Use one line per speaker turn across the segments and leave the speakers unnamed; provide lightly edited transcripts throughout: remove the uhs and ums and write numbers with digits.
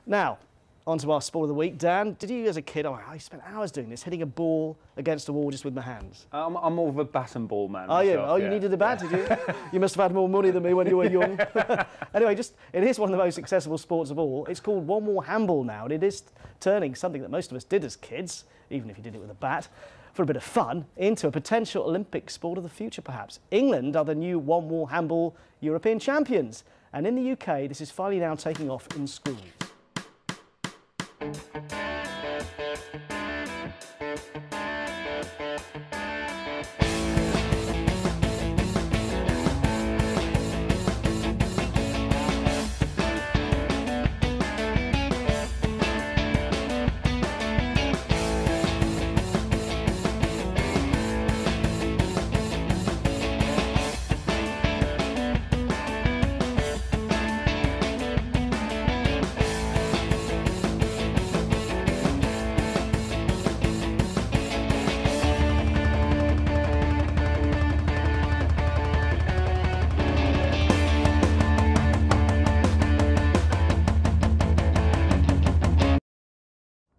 Now, on to our sport of the week. Dan, did you as a kid, I spent hours doing this, hitting a ball against a wall just with my hands?
I'm more of a bat and ball man.
Are you?
Myself,
Oh, you needed a bat, did you? You must have had more money than me when you were young. Anyway, it is one of the most accessible sports of all. It's called one-wall handball now, and it is turning something that most of us did as kids, even if you did it with a bat, for a bit of fun, into a potential Olympic sport of the future, perhaps. England are the new one-wall handball European champions, and in the UK, this is finally now taking off in schools.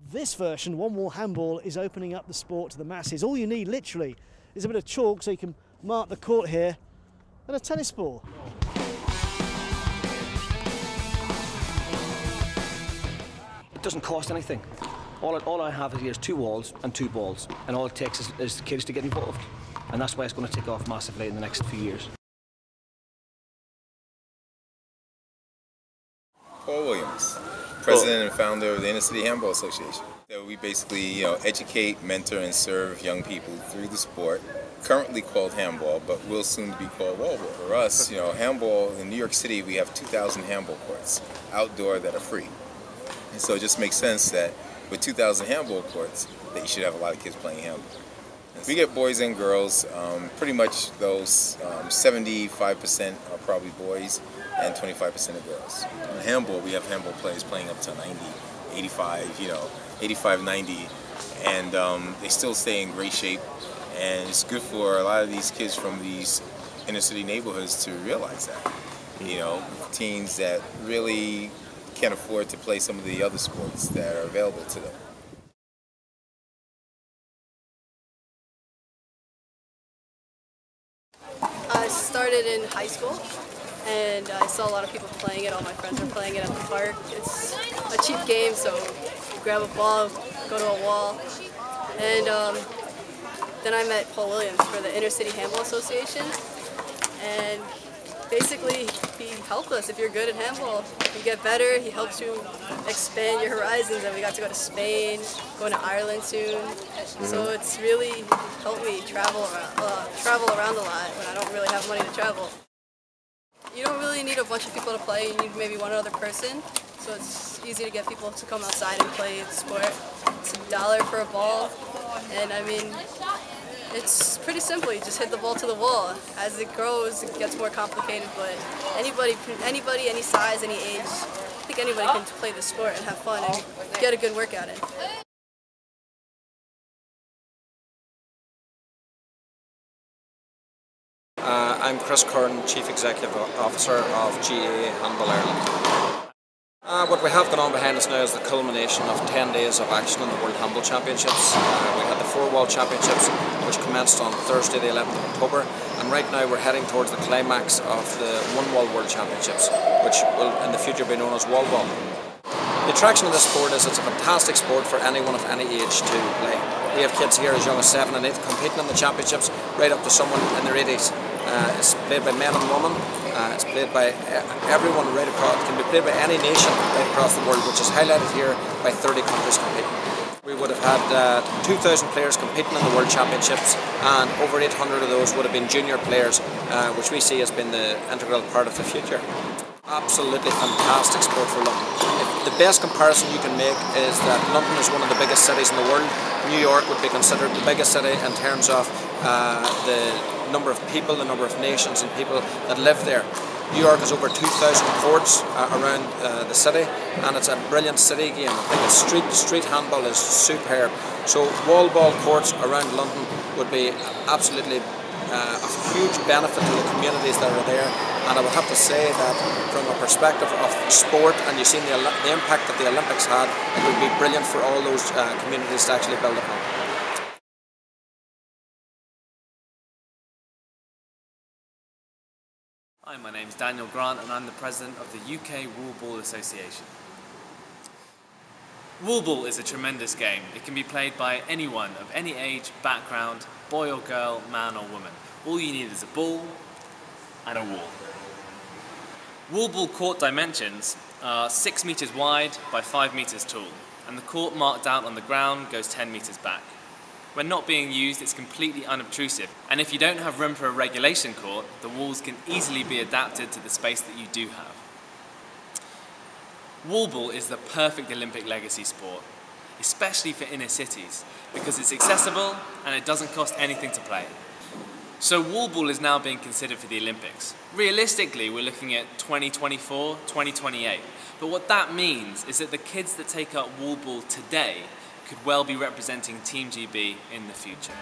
This version, one-wall handball, is opening up the sport to the masses. All you need, literally, is a bit of chalk so you can mark the court here, and a tennis ball.
It doesn't cost anything. All I have here is 2 walls and 2 balls, and all it takes is kids to get involved. And that's why it's going to take off massively in the next few years.
Paul Williams, president and founder of the Inner City Handball Association. So we basically, educate, mentor, and serve young people through the sport, currently called handball, but will soon be called wallball. For us, handball in New York City, we have 2,000 handball courts outdoor that are free. And so it just makes sense that with 2,000 handball courts, that you should have a lot of kids playing handball. We get boys and girls, pretty much those 75% are probably boys and 25% are girls. In handball, we have handball players playing up to 90, 85, 85, 90, and they still stay in great shape. And it's good for a lot of these kids from these inner city neighborhoods to realize that. Teens that really can't afford to play some of the other sports that are available to them.
I started in high school, and I saw a lot of people playing it. All my friends were playing it at the park. It's a cheap game, so you grab a ball, go to a wall. And then I met Paul Williams for the Inner City Handball Association, and basically he helped us. If you're good at handball, you get better. He helps you expand your horizons, and we got to go to Spain, going to Ireland soon. So it's really helped me travel around a lot when I don't really have money to travel. You don't really need a bunch of people to play. You need maybe one other person. So it's easy to get people to come outside and play the sport. It's $1 for a ball, and I mean, it's pretty simple. You just hit the ball to the wall. As it grows, it gets more complicated, but anybody, any size, any age, I think anybody can play the sport and have fun and get a good workout in.
I'm Chris Curran, Chief Executive Officer of GA Handball Ireland. What we have going on behind us now is the culmination of 10 days of action in the World Handball Championships. We had the 4 World Championships, which commenced on Thursday the 11th of October, and right now we're heading towards the climax of the One Wall World Championships, which will in the future be known as Wallball. The attraction of this sport is it's a fantastic sport for anyone of any age to play. We have kids here as young as 7 and 8 competing in the championships, right up to someone in their 80s. It's played by men and women. It's played by everyone right across. It can be played by any nation right across the world, which is highlighted here by 30 countries competing. We would have had 2,000 players competing in the World Championships, and over 800 of those would have been junior players, which we see as being the integral part of the future. Absolutely fantastic sport for London. The best comparison you can make is that London is one of the biggest cities in the world. New York would be considered the biggest city in terms of the number of people, the number of nations and people that live there. New York has over 2,000 courts around the city, and it's a brilliant city game. I think street handball is superb. So wall ball courts around London would be absolutely of huge benefit to the communities that are there. And I would have to say that from a perspective of sport, and you've seen the impact that the Olympics had, it would be brilliant for all those communities to actually build upon.
Hi, my name's Daniel Grant and I'm the president of the UK Wallball Association. Wallball is a tremendous game. It can be played by anyone of any age, background, boy or girl, man or woman. All you need is a ball and a wall. Wallball court dimensions are 6 metres wide by 5 metres tall, and the court marked out on the ground goes 10 metres back. When not being used, it's completely unobtrusive, and if you don't have room for a regulation court, the walls can easily be adapted to the space that you do have. Wallball is the perfect Olympic legacy sport, especially for inner cities, because it's accessible and it doesn't cost anything to play. So Wallball is now being considered for the Olympics. Realistically, we're looking at 2024, 2028. But what that means is that the kids that take up Wallball today could well be representing Team GB in the future.